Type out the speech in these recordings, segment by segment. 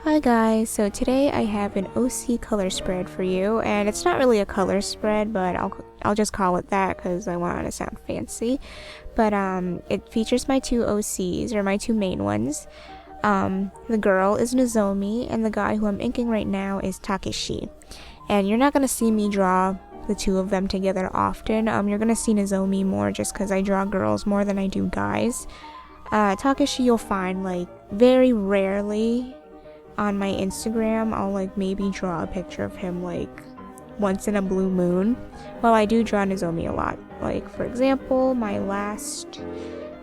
Hi guys, so today I have an OC color spread for you, and it's not really a color spread, but I'll just call it that because I want it to sound fancy. But it features my two OCs, or my two main ones. The girl is Nozomi, and the guy who I'm inking right now is Takeshi. And you're not gonna see me draw the two of them together often. You're gonna see Nozomi more just because I draw girls more than I do guys. Takeshi you'll find like very rarely on my Instagram. I'll like maybe draw a picture of him like once in a blue moon. Well, I do draw Nozomi a lot. Like for example, my last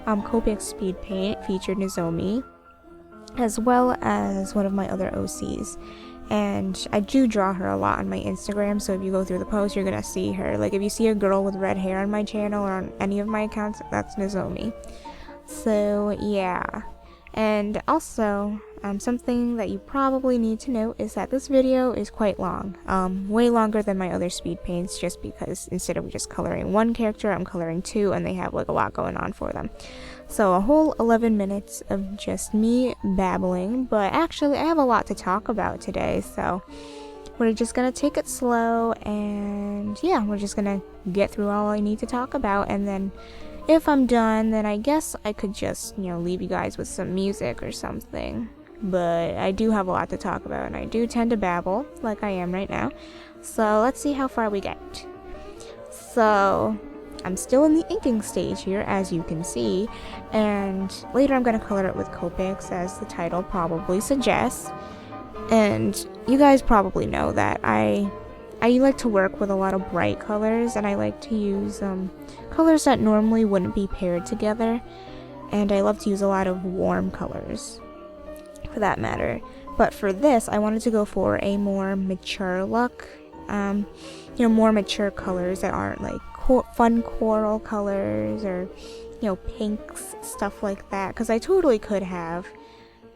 Copic speed paint featured Nozomi, as well as one of my other OCs. And I do draw her a lot on my Instagram, so if you go through the post, you're gonna see her. Like if you see a girl with red hair on my channel or on any of my accounts, that's Nozomi. So yeah. And also, something that you probably need to know is that this video is quite long, way longer than my other speed paints, just because instead of just coloring one character, I'm coloring two, and they have like a lot going on for them. So a whole 11 minutes of just me babbling, but actually I have a lot to talk about today, so we're just gonna take it slow, and yeah, we're just gonna get through all I need to talk about, and then if I'm done, then I guess I could just, leave you guys with some music or something. But I do have a lot to talk about, and I do tend to babble, like I am right now. So let's see how far we get. So I'm still in the inking stage here, as you can see, and later I'm going to color it with Copics, as the title probably suggests. And you guys probably know that I like to work with a lot of bright colors, and I like to use colors that normally wouldn't be paired together, and I love to use a lot of warm colors for that matter. But for this, I wanted to go for a more mature look, more mature colors that aren't like fun coral colors or pinks, stuff like that, because I totally could have.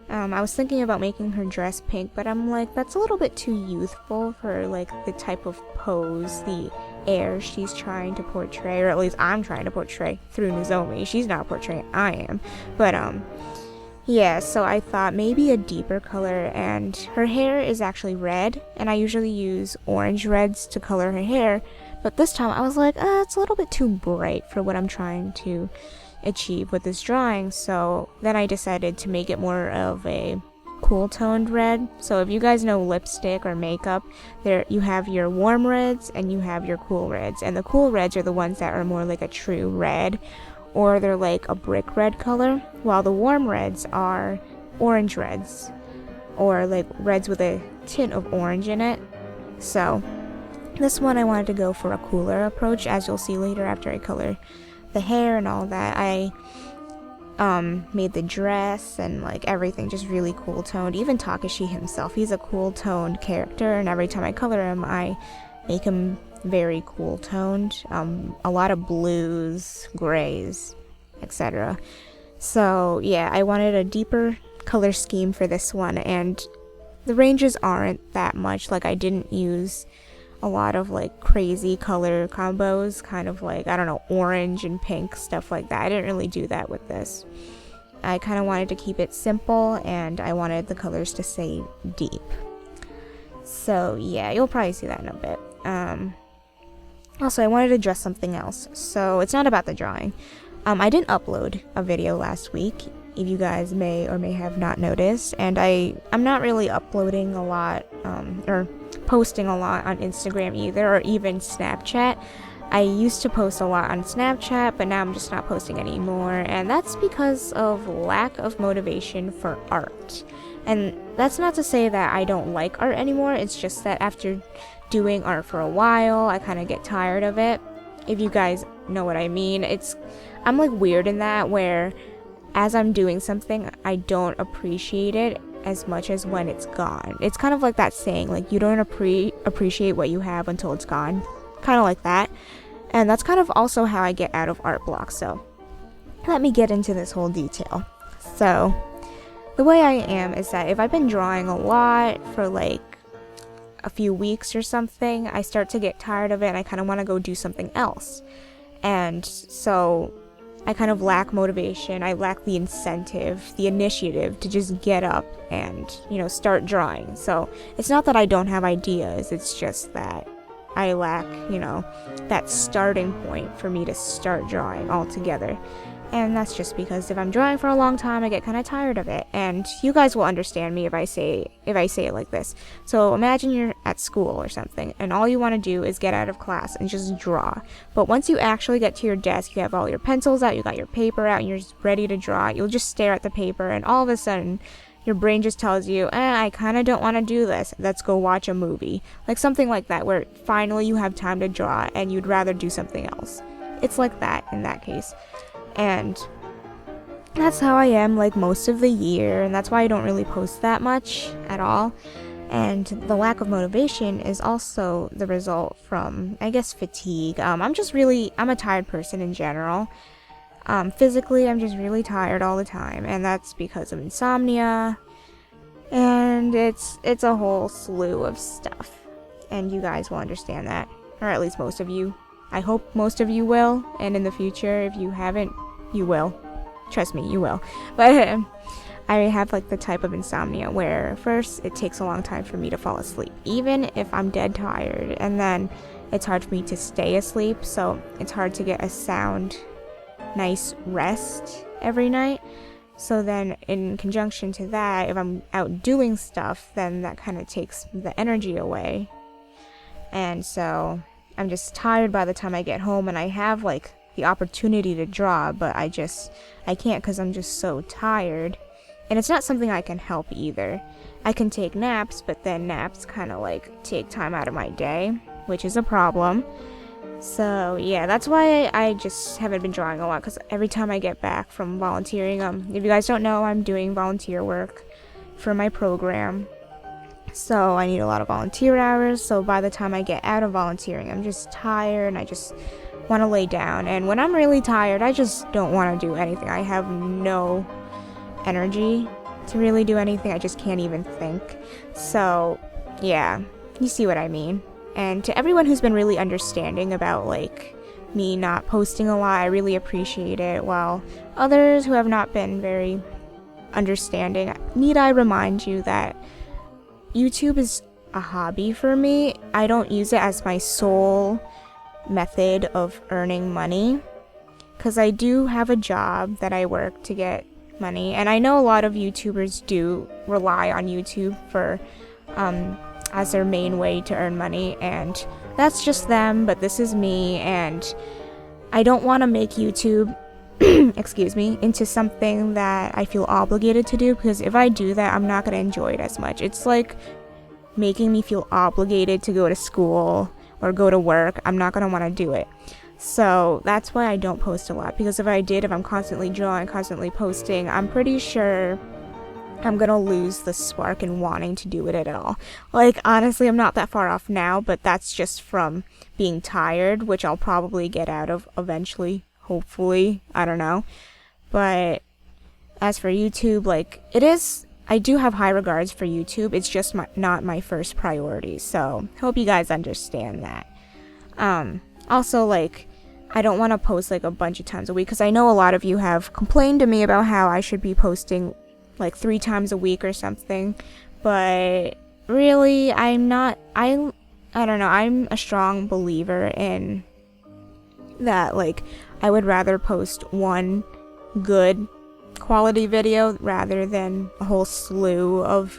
I was thinking about making her dress pink, but I'm like, that's a little bit too youthful for like the type of pose, the air she's trying to portray, or at least I'm trying to portray through Nozomi. She's not portraying, I am. But yeah, so I thought maybe a deeper color, and her hair is actually red, and I usually use orange reds to color her hair, but this time I was like, it's a little bit too bright for what I'm trying to achieve with this drawing. So then I decided to make it more of a cool toned red. So if you guys know lipstick or makeup, there you have your warm reds and you have your cool reds, and the cool reds are the ones that are more like a true red, or they're like a brick red color, while the warm reds are orange reds, or like reds with a tint of orange in it. So this one I wanted to go for a cooler approach, as you'll see later after I color the hair and all that. I made the dress and like everything just really cool toned. Even Takeshi himself, he's a cool toned character, and every time I color him I make him very cool toned, a lot of blues, grays, etc. So yeah, I wanted a deeper color scheme for this one, and the ranges aren't that much. Like I didn't use a lot of like crazy color combos, kind of like, I don't know, orange and pink, stuff like that. I didn't really do that with this. I kind of wanted to keep it simple, and I wanted the colors to stay deep. So yeah, you'll probably see that in a bit. Also, I wanted to address something else. So it's not about the drawing. I didn't upload a video last week, if you guys may or may have not noticed, and I'm not really uploading a lot, or posting a lot on Instagram either, or even Snapchat. I used to post a lot on Snapchat, but now I'm just not posting anymore, and that's because of lack of motivation for art. And that's not to say that I don't like art anymore, it's just that after doing art for a while, I kind of get tired of it, if you guys know what I mean. I'm like weird in that, where as I'm doing something, I don't appreciate it as much as when it's gone. It's kind of like that saying, like, you don't appreciate what you have until it's gone. Kind of like that. And that's kind of also how I get out of art blocks. So let me get into this whole detail. So the way I am is that if I've been drawing a lot for like a few weeks or something, I start to get tired of it and I kind of want to go do something else. And so I kind of lack motivation. I lack the incentive, the initiative to just get up and, start drawing. So it's not that I don't have ideas, it's just that I lack, that starting point for me to start drawing altogether. And that's just because if I'm drawing for a long time, I get kind of tired of it. And you guys will understand me if I say it like this. So imagine you're at school or something, and all you want to do is get out of class and just draw. But once you actually get to your desk, you have all your pencils out, you got your paper out, and you're just ready to draw. You'll just stare at the paper, and all of a sudden, your brain just tells you, I kind of don't want to do this. Let's go watch a movie. Like something like that, where finally you have time to draw, and you'd rather do something else. It's like that in that case. And that's how I am like most of the year, and that's why I don't really post that much at all. And the lack of motivation is also the result from, I guess, fatigue. I'm a tired person in general. Physically, I'm just really tired all the time, and that's because of insomnia, and it's a whole slew of stuff, and you guys will understand that, or at least most of you. I hope most of you will, and in the future, if you haven't, you will. Trust me, you will. But I have like the type of insomnia where first it takes a long time for me to fall asleep, even if I'm dead tired, and then it's hard for me to stay asleep, so it's hard to get a sound, nice rest every night. So then in conjunction to that, if I'm out doing stuff, then that kind of takes the energy away. And so I'm just tired by the time I get home, and I have like the opportunity to draw, but I can't because I'm just so tired. And it's not something I can help either. I can take naps, but then naps kind of like take time out of my day, which is a problem. So yeah, that's why I just haven't been drawing a lot, because every time I get back from volunteering, if you guys don't know, I'm doing volunteer work for my program. So I need a lot of volunteer hours, so by the time I get out of volunteering, I'm just tired and I just want to lay down. And when I'm really tired, I just don't want to do anything. I have no energy to really do anything. I just can't even think. So yeah, you see what I mean. And to everyone who's been really understanding about like me not posting a lot, I really appreciate it, while others who have not been very understanding, need I remind you that YouTube is a hobby for me. I don't use it as my sole method of earning money, because I do have a job that I work to get money, and I know a lot of YouTubers do rely on YouTube for as their main way to earn money, and that's just them, but this is me, and I don't want to make YouTube excuse me, into something that I feel obligated to do, because if I do that, I'm not going to enjoy it as much. It's like making me feel obligated to go to school or go to work. I'm not going to want to do it. So that's why I don't post a lot, because if I'm constantly drawing, constantly posting, I'm pretty sure I'm going to lose the spark in wanting to do it at all. Like, honestly, I'm not that far off now, but that's just from being tired, which I'll probably get out of eventually. Hopefully, I don't know. But as for YouTube, like, I do have high regards for YouTube. It's just not my first priority. So hope you guys understand that. Also, like, I don't want to post like a bunch of times a week, because I know a lot of you have complained to me about how I should be posting like 3 times a week or something. But really, I don't know. I'm a strong believer in that, like, I would rather post one good quality video rather than a whole slew of,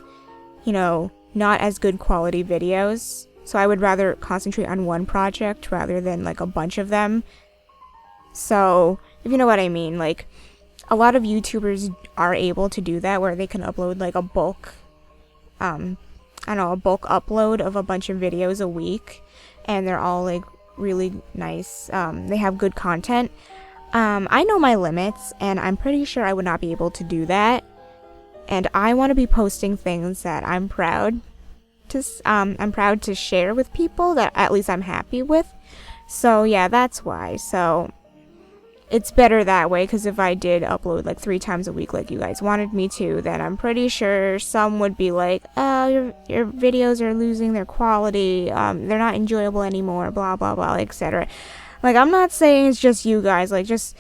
not as good quality videos. So I would rather concentrate on one project rather than like a bunch of them. So, if you know what I mean, like, a lot of YouTubers are able to do that, where they can upload like a bulk upload of a bunch of videos a week, and they're all like really nice. They have good content. I know my limits, and I'm pretty sure I would not be able to do that. And I want to be posting things that I'm proud to share with people, that at least I'm happy with. So yeah, that's why. So it's better that way, because if I did upload like 3 times a week like you guys wanted me to, then I'm pretty sure some would be like, oh, your videos are losing their quality, they're not enjoyable anymore, blah blah blah, etc. Like, I'm not saying it's just you guys, like, just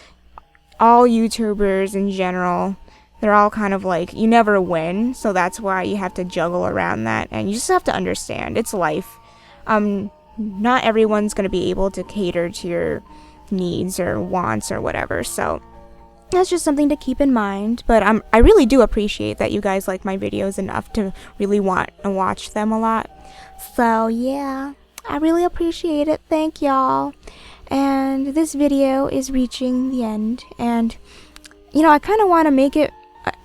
all YouTubers in general, they're all kind of like, you never win, so that's why you have to juggle around that, and you just have to understand, it's life. Not everyone's going to be able to cater to your needs or wants or whatever, so that's just something to keep in mind. But I really do appreciate that you guys like my videos enough to really want to watch them a lot. So yeah, I really appreciate it. Thank y'all. And this video is reaching the end, and you know, I kind of want to make it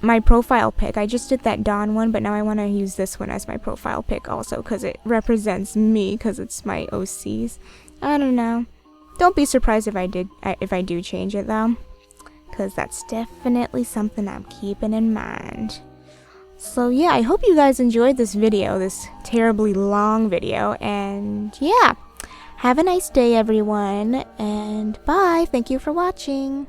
my profile pic. I just did that Dawn one, but now I want to use this one as my profile pic also, because it represents me, because it's my OCs. I don't know. Don't be surprised if I do change it though, because that's definitely something I'm keeping in mind. So yeah, I hope you guys enjoyed this video, this terribly long video, and yeah, have a nice day everyone, and bye. Thank you for watching.